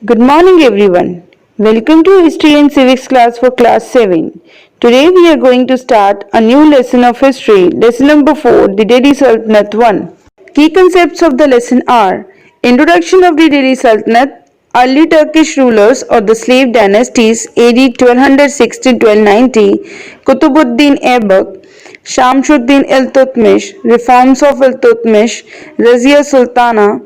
Good morning, everyone. Welcome to History and Civics class for class 7. Today we are going to start a new lesson of history, lesson number 4, the Delhi Sultanate 1. Key concepts of the lesson are Introduction of the Delhi Sultanate, early Turkish rulers or the slave dynasties AD 1206 to 1290, Qutbuddin Aibak, Shamsuddin Iltutmish, reforms of Iltutmish, Razia Sultana,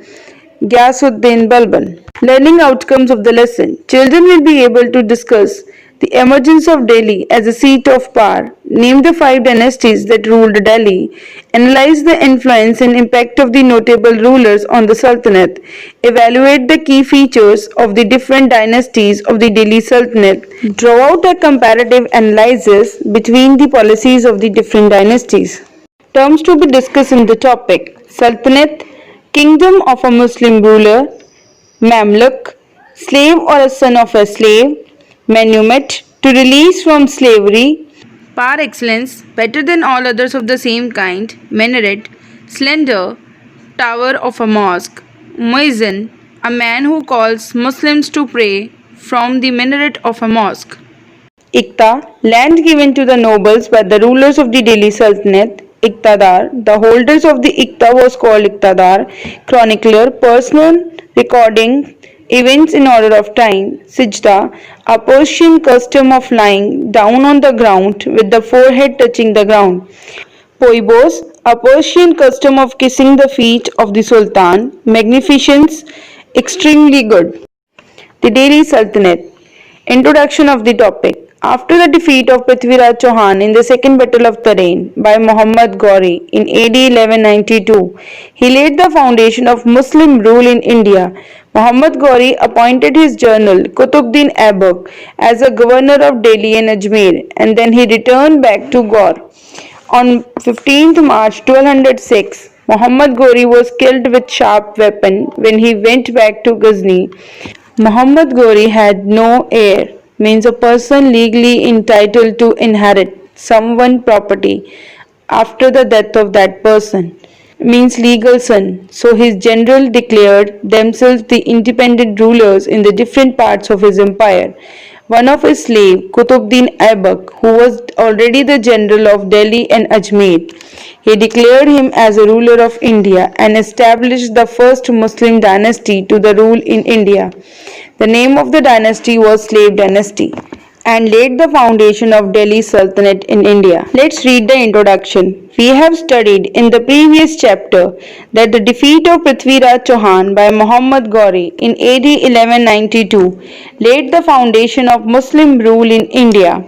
Ghiyasuddin Balban. Learning outcomes of the lesson. Children will be able to discuss the emergence of Delhi as a seat of power, name the 5 dynasties that ruled Delhi, analyze the influence and impact of the notable rulers on the Sultanate, evaluate the key features of the different dynasties of the Delhi Sultanate, draw out a comparative analysis between the policies of the different dynasties. Terms to be discussed in the topic: Sultanate, kingdom of a Muslim ruler; Mamluk, slave or a son of a slave; Manumet, to release from slavery; par excellence, better than all others of the same kind; Minaret, slender tower of a mosque; Muezzin, a man who calls Muslims to pray from the minaret of a mosque. Iqta, land given to the nobles by the rulers of the Delhi Sultanate. Iqtadar, the holders of the Iqta was called Iqtadar. Chronicler, personal recording events in order of time. Sijda, a Persian custom of lying down on the ground with the forehead touching the ground. Poibos, a Persian custom of kissing the feet of the Sultan. Magnificence, extremely good. The Delhi Sultanate. Introduction of the topic. After the defeat of Prithviraj Chauhan in the Second Battle of Tarain by Muhammad Ghori in AD 1192, he laid the foundation of Muslim rule in India. Muhammad Ghori appointed his general Qutbuddin Aibak as a governor of Delhi and Ajmer, and then he returned back to Gaur. On 15th March 1206, Muhammad Ghori was killed with sharp weapon when he went back to Ghazni. Muhammad Ghori had no heir, means a person legally entitled to inherit someone's property after the death of that person, means legal son. So his general declared themselves the independent rulers in the different parts of his empire. One of his slaves, Qutbuddin Aibak, who was already the general of Delhi and Ajmer, he declared him as a ruler of India and established the first Muslim dynasty to the rule in India. The name of the dynasty was Slave Dynasty and laid the foundation of Delhi Sultanate in India. Let's read the introduction. We have studied in the previous chapter that the defeat of Prithviraj Chauhan by Muhammad Ghori in AD 1192 laid the foundation of Muslim rule in India.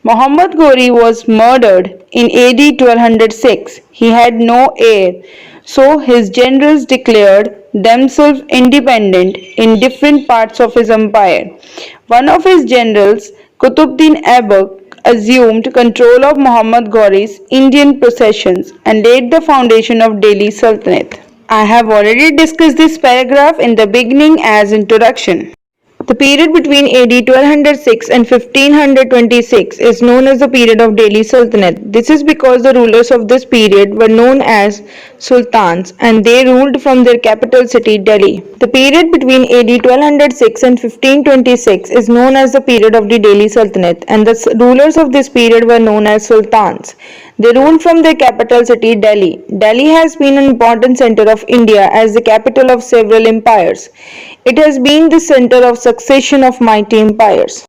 Muhammad Ghori was murdered in AD 1206. He had no heir, so his generals declared themselves independent in different parts of his empire. One of his generals, Qutbuddin Aibak, assumed control of Muhammad Ghori's Indian possessions and laid the foundation of Delhi Sultanate. I have already discussed this paragraph in the beginning as introduction. The period between AD 1206 and 1526 is known as the period of Delhi Sultanate. This is because the rulers of this period were known as sultans and they ruled from their capital city Delhi. The period between AD 1206 and 1526 is known as the period of the Delhi Sultanate, and the rulers of this period were known as sultans. They ruled from their capital city Delhi. Delhi has been an important center of India as the capital of several empires. It has been the center of succession of mighty empires.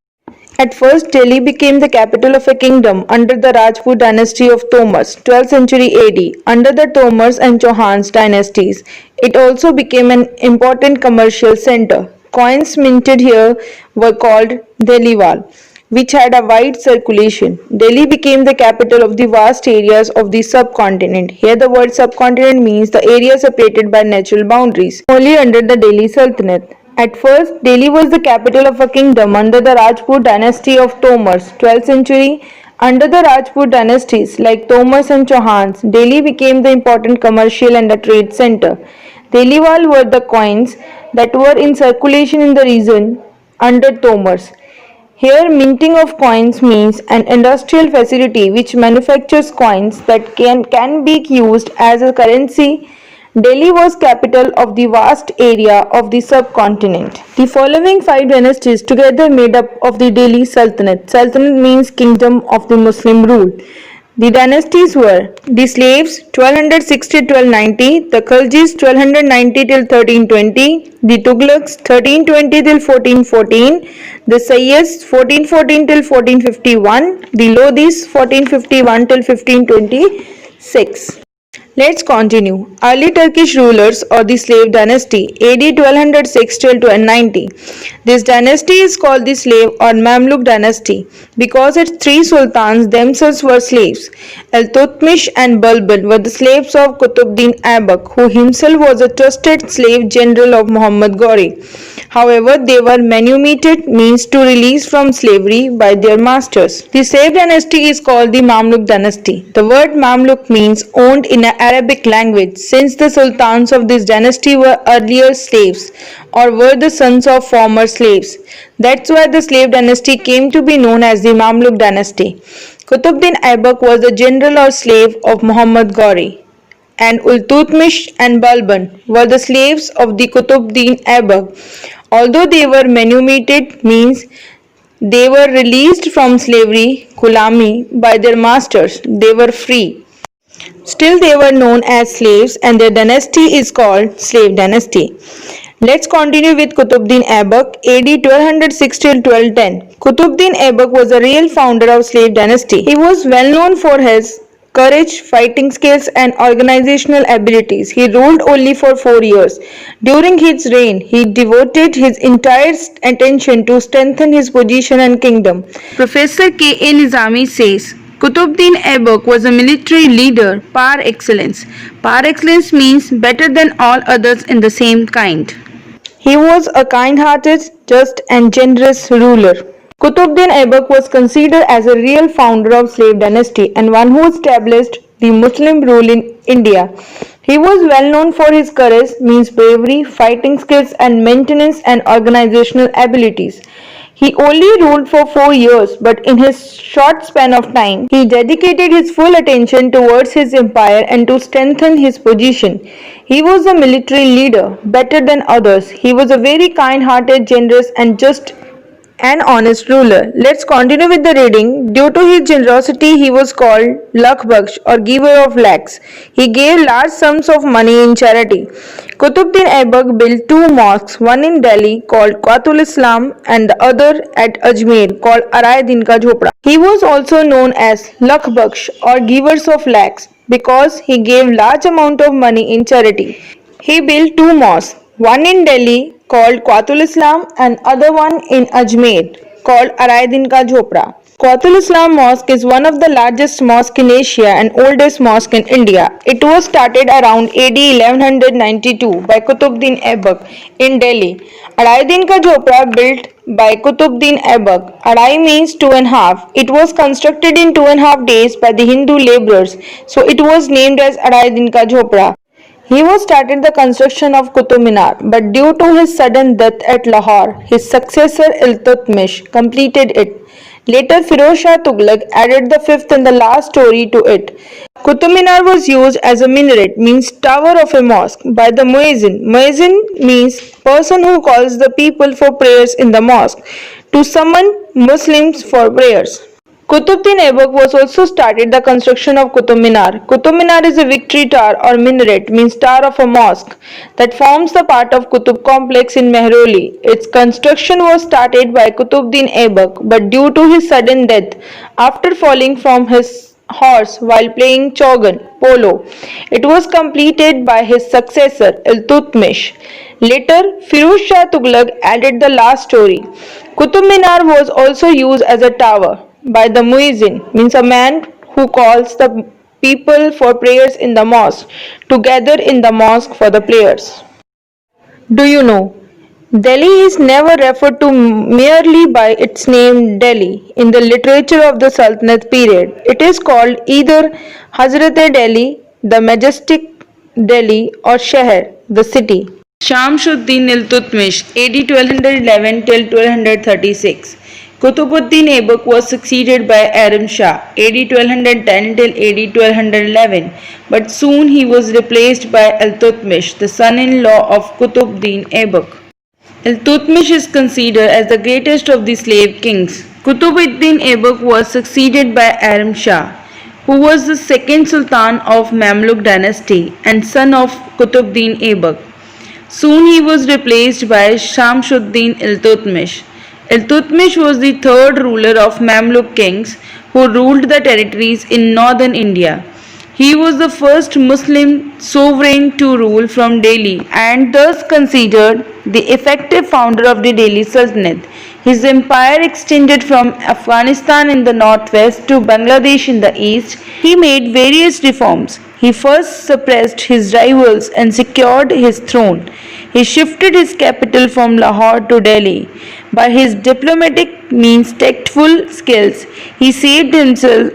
At first, Delhi became the capital of a kingdom under the Rajput dynasty of Tomars, 12th century AD. Under the Tomars and Chauhans dynasties, it also became an important commercial center. Coins minted here were called Delhiwal, which had a wide circulation. Delhi became the capital of the vast areas of the subcontinent. Here the word subcontinent means the area separated by natural boundaries, only under the Delhi Sultanate. At first, Delhi was the capital of a kingdom under the Rajput dynasty of Tomars, 12th century. Under the Rajput dynasties like Tomars and Chauhans, Delhi became the important commercial and a trade center. Delhiwal were the coins that were in circulation in the region under Tomars. Here, minting of coins means an industrial facility which manufactures coins that can be used as a currency Delhi was capital of the vast area of the subcontinent. The following five dynasties together made up of the Delhi Sultanate. Sultanate means kingdom of the Muslim rule. The dynasties were the Slaves 1260 1290, the Khaljis 1290 till 1320, the Tughlaqs 1320 till 1414, the Sayyids 1414 till 1451, the Lodhis 1451 till 1526. Let's continue. Early Turkish rulers or the slave dynasty AD 1206 till 1290. This dynasty is called the slave or Mamluk dynasty because its three sultans themselves were slaves. Iltutmish and Balban were the slaves of Qutbuddin Aibak, who himself was a trusted slave general of Muhammad Ghori. However, they were manumitted, means to release from slavery by their masters. The slave dynasty is called the Mamluk dynasty. The word Mamluk means owned in an Arabic language, since the sultans of this dynasty were earlier slaves or were the sons of former slaves. That's why the slave dynasty came to be known as the Mamluk dynasty. Qutbuddin Aibak was the general or slave of Muhammad Ghori, and Iltutmish and Balban were the slaves of the Qutbuddin Aibak. Although they were manumitted, means they were released from slavery, Gulami, by their masters. They were free. Still they were known as slaves and their dynasty is called slave dynasty. Let's continue with Qutbuddin Aibak, AD 1206 till 1210. Qutbuddin Aibak was a real founder of slave dynasty. He was well known for his courage, fighting skills and organizational abilities. He ruled only for 4 years. During his reign, he devoted his entire attention to strengthen his position and kingdom. Professor K.A. Nizami says, Qutbuddin Aibak was a military leader par excellence. Par excellence means better than all others in the same kind. He was a kind-hearted, just and generous ruler. Qutbuddin Aibak was considered as a real founder of slave dynasty and one who established the Muslim rule in India. He was well known for his courage, means bravery, fighting skills and maintenance and organizational abilities. He only ruled for 4 years, but in his short span of time, he dedicated his full attention towards his empire and to strengthen his position. He was a military leader, better than others. He was a very kind-hearted, generous and just an honest ruler. Let's continue with the reading. Due to his generosity, he was called Lakh Baksh or giver of lakhs. He gave large sums of money in charity. Qutbuddin Aibak built 2 mosques, one in Delhi called Qatul Islam and the other at Ajmer called Arai Din Ka Jhopda. He was also known as Lakh Baksh or givers of lakhs because he gave large amount of money in charity. He built 2 mosques, one in Delhi called Qatul Islam and other one in Ajmer called Arai Din Ka Jhopda. Qatul Islam Mosque is one of the largest mosques in Asia and oldest mosque in India. It was started around AD 1192 by Qutbuddin Aibak in Delhi. Arai Din Ka Jhopda built by Qutbuddin Aibak. Arai means 2.5. It was constructed in 2.5 days by the Hindu laborers, so it was named as Arai Din Ka Jhopda. He was started the construction of Qutub Minar, but due to his sudden death at Lahore, his successor Iltutmish completed it. Later, Firoz Shah Tughlaq added the fifth and the last story to it. Qutub Minar was used as a minaret, means tower of a mosque, by the muezzin. Muezzin means person who calls the people for prayers in the mosque, to summon Muslims for prayers. Qutbuddin Aibak was also started the construction of Qutub Minar. Qutub Minar is a victory tower or minaret, means tower of a mosque, that forms the part of Qutub complex in Mehrauli. Its construction was started by Qutbuddin Aibak, but due to his sudden death after falling from his horse while playing chaugan polo, it was completed by his successor Iltutmish. Later, Firoz Shah Tughlaq added the last story. Qutub Minar was also used as a tower by the muezzin, means a man who calls the people for prayers in the mosque to gather in the mosque for the prayers. Do you know, Delhi is never referred to merely by its name Delhi in the literature of the Sultanate period. It is called either Hazrat-e Delhi, the majestic Delhi, or Sheher, the city. Shamsuddin Iltutmish, AD 1211 till 1236. Qutbuddin Aibak was succeeded by Aram Shah AD 1210 till AD 1211, but soon he was replaced by Iltutmish, the son-in-law of Qutbuddin Aibak. Iltutmish is considered as the greatest of the slave kings. Qutbuddin Aibak was succeeded by Aram Shah, who was the second sultan of Mamluk dynasty and son of Qutbuddin Aibak. Soon he was replaced by Shamsuddin Iltutmish. Iltutmish was the third ruler of Mamluk kings who ruled the territories in northern India. He was the first Muslim sovereign to rule from Delhi and thus considered the effective founder of the Delhi Sultanate. His empire extended from Afghanistan in the northwest to Bangladesh in the east. He made various reforms. He first suppressed his rivals and secured his throne. He shifted his capital from Lahore to Delhi. By his diplomatic means, tactful skills, he saved himself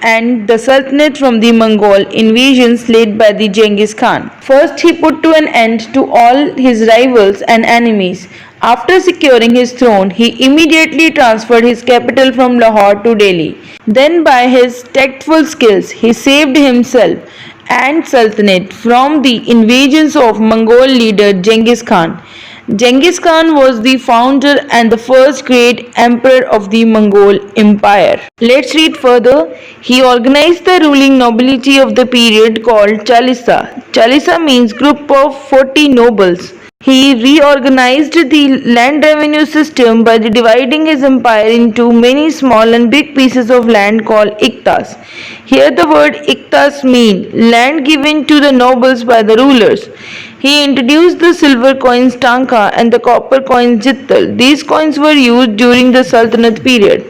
and the Sultanate from the Mongol invasions led by the Genghis Khan. First, he put to an end to all his rivals and enemies. After securing his throne, he immediately transferred his capital from Lahore to Delhi. Then, by his tactful skills, he saved himself and Sultanate from the invasions of Mongol leader Genghis Khan. Genghis Khan was the founder and the first great emperor of the Mongol Empire. Let's read further. He organized the ruling nobility of the period called Chalisa. Chalisa means group of 40 nobles. He reorganized the land revenue system by dividing his empire into many small and big pieces of land called iktas. Here the word iktas means land given to the nobles by the rulers. He introduced the silver coins tanka and the copper coins jittal. These coins were used during the Sultanate period.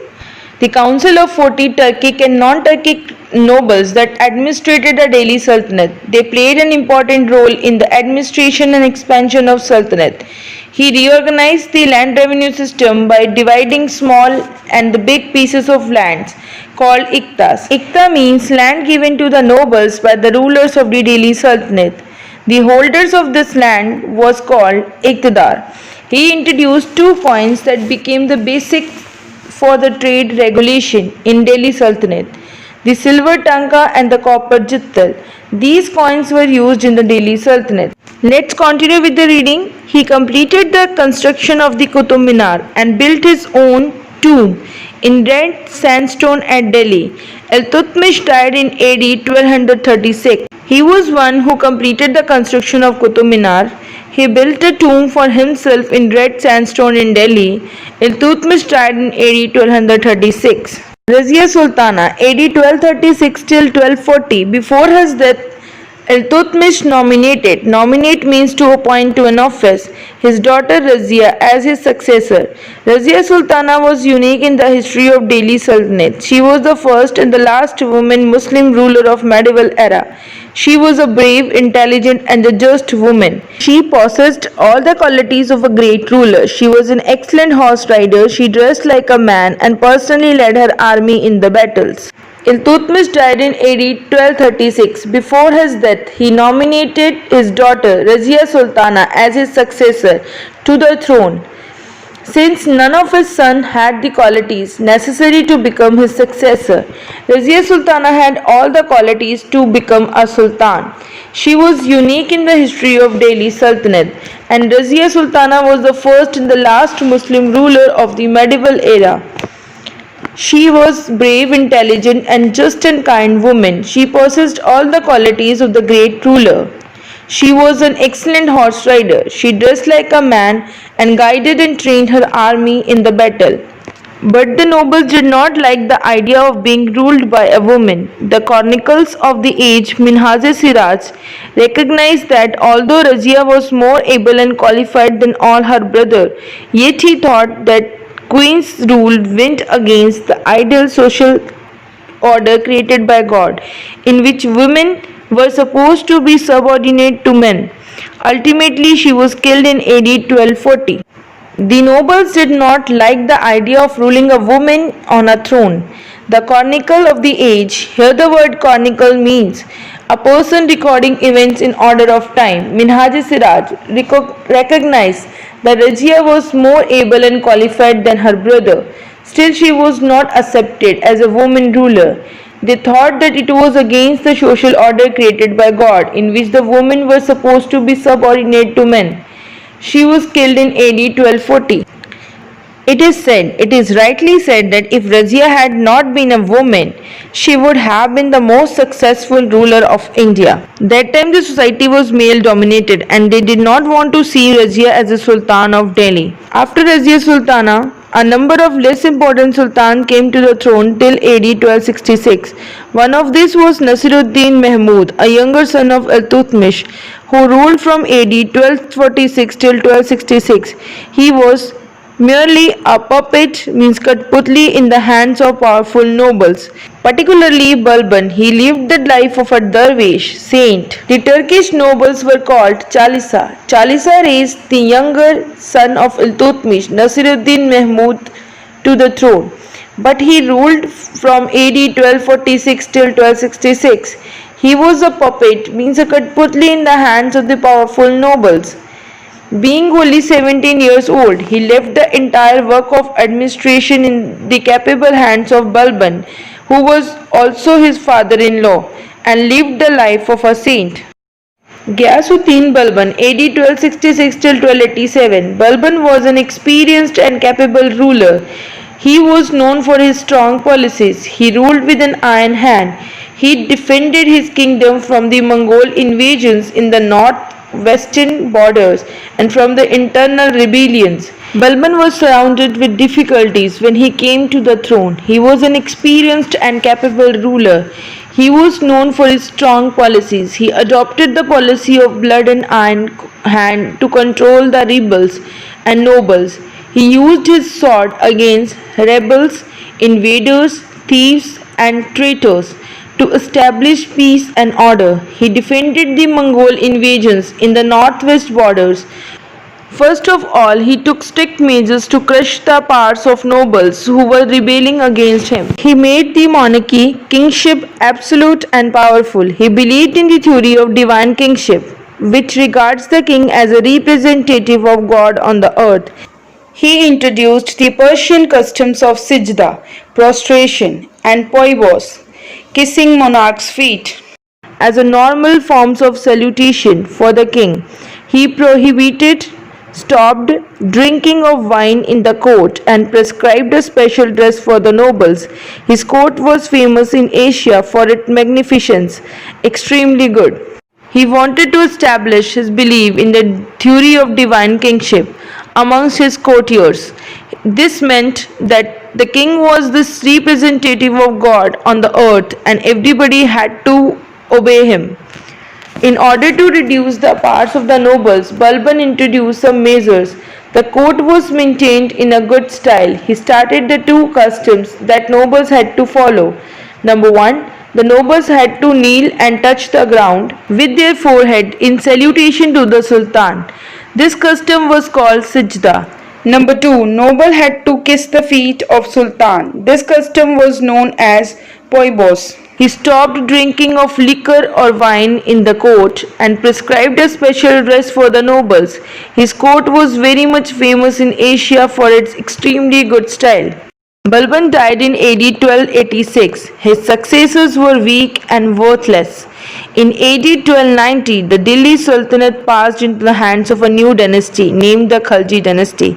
The Council of 40 Turkic and non-Turkic nobles that administrated the Delhi Sultanate. They played an important role in the administration and expansion of Sultanate. He reorganized the land revenue system by dividing small and the big pieces of lands called iktas. Ikta means land given to the nobles by the rulers of the Delhi Sultanate. The holders of this land was called Iqtidar. He introduced two coins that became the basic for the trade regulation in Delhi Sultanate, the silver tanka and the copper jittal. These coins were used in the Delhi Sultanate. Let's continue with the reading. He completed the construction of the Qutub Minar and built his own tomb in red sandstone at Delhi. Iltutmish died in AD 1236. He was one who completed the construction of Qutub Minar. He built a tomb for himself in red sandstone in Delhi. Iltutmish died in AD 1236. Razia Sultana, AD 1236 till 1240. Before his death, Iltutmish nominated. Nominate means to appoint to an office. His daughter Razia as his successor. Razia Sultana was unique in the history of Delhi Sultanate. She was the first and the last woman Muslim ruler of medieval era. She was a brave, intelligent and a just woman. She possessed all the qualities of a great ruler. She was an excellent horse rider. She dressed like a man and personally led her army in the battles. Iltutmish died in AD 1236. Before his death, he nominated his daughter Razia Sultana as his successor to the throne. Since none of his sons had the qualities necessary to become his successor, Razia Sultana had all the qualities to become a sultan. She was unique in the history of Delhi Sultanate, and Razia Sultana was the first and the last Muslim ruler of the medieval era. She was brave, intelligent, and just and kind woman. She possessed all the qualities of the great ruler. She was an excellent horse rider. She dressed like a man and guided and trained her army in the battle. But the nobles did not like the idea of being ruled by a woman. The chronicles of the age, Minhaj-e-Siraj, recognized that although Razia was more able and qualified than all her brothers, yet he thought that Queen's rule went against the ideal social order created by God, in which women were supposed to be subordinate to men. Ultimately, she was killed in AD 1240. The nobles did not like the idea of ruling a woman on a throne. The chronicle of the age, here the word chronicle means a person recording events in order of time. Minhaj-e-Siraj recognized that Razia was more able and qualified than her brother. Still, she was not accepted as a woman ruler. They thought that it was against the social order created by God, in which the women were supposed to be subordinate to men. She was killed in AD 1240. It is rightly said that if Razia had not been a woman, she would have been the most successful ruler of India. That time the society was male dominated and they did not want to see Razia as a sultan of Delhi. After Razia Sultana, a number of less important sultans came to the throne till AD 1266. One of these was Nasiruddin Mahmud, a younger son of Iltutmish, who ruled from AD 1246 till 1266. He was merely a puppet, means Kutputli, in the hands of powerful nobles, particularly Balban. He lived the life of a dervish saint. The Turkish nobles were called Chalisa. Chalisa raised the younger son of Iltutmish, Nasiruddin Mahmud, to the throne, but he ruled from AD 1246 till 1266. He was a puppet, means a Kutputli, in the hands of the powerful nobles. Being only 17 years old, he left the entire work of administration in the capable hands of Balban, who was also his father-in-law, and lived the life of a saint. Ghiyasuddin Balban, AD 1266 till 1287. Balban was an experienced and capable ruler. He was known for his strong policies. He ruled with an iron hand. He defended his kingdom from the Mongol invasions in the north-western borders and from the internal rebellions. Balban was surrounded with difficulties when he came to the throne. He was an experienced and capable ruler. He was known for his strong policies. He adopted the policy of blood and iron hand to control the rebels and nobles. He used his sword against rebels, invaders, thieves, and traitors to establish peace and order. He defended the Mongol invasions in the northwest borders. First of all, he took strict measures to crush the powers of nobles who were rebelling against him. He made the monarchy, kingship, absolute and powerful. He believed in the theory of divine kingship, which regards the king as a representative of God on the earth. He introduced the Persian customs of sijda, prostration, and poibos, kissing monarch's feet, as a normal forms of salutation for the king. He prohibited stopped drinking of wine in the court and prescribed a special dress for the nobles. His court was famous in Asia for its magnificence, extremely good. He wanted to establish his belief in the theory of divine kingship amongst his courtiers. This meant that the king was this representative of God on the earth and everybody had to obey him. In order to reduce the powers of the nobles, Balban introduced some measures. The court was maintained in a good style. He started the two customs that nobles had to follow. Number 1. The nobles had to kneel and touch the ground with their forehead in salutation to the Sultan. This custom was called sijda. Number 2. Noble had to kiss the feet of Sultan. This custom was known as poibos. He stopped drinking of liquor or wine in the court and prescribed a special dress for the nobles. His court was very much famous in Asia for its extremely good style. Balban died in AD 1286. His successors were weak and worthless. In AD 1290, the Delhi Sultanate passed into the hands of a new dynasty named the Khalji dynasty.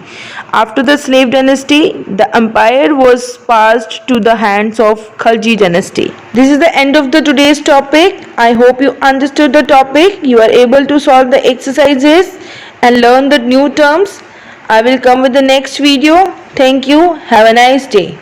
After the slave dynasty, the empire was passed to the hands of Khalji dynasty. This is the end of the today's topic. I hope you understood the topic. You are able to solve the exercises and learn the new terms. I will come with the next video. Thank you. Have a nice day.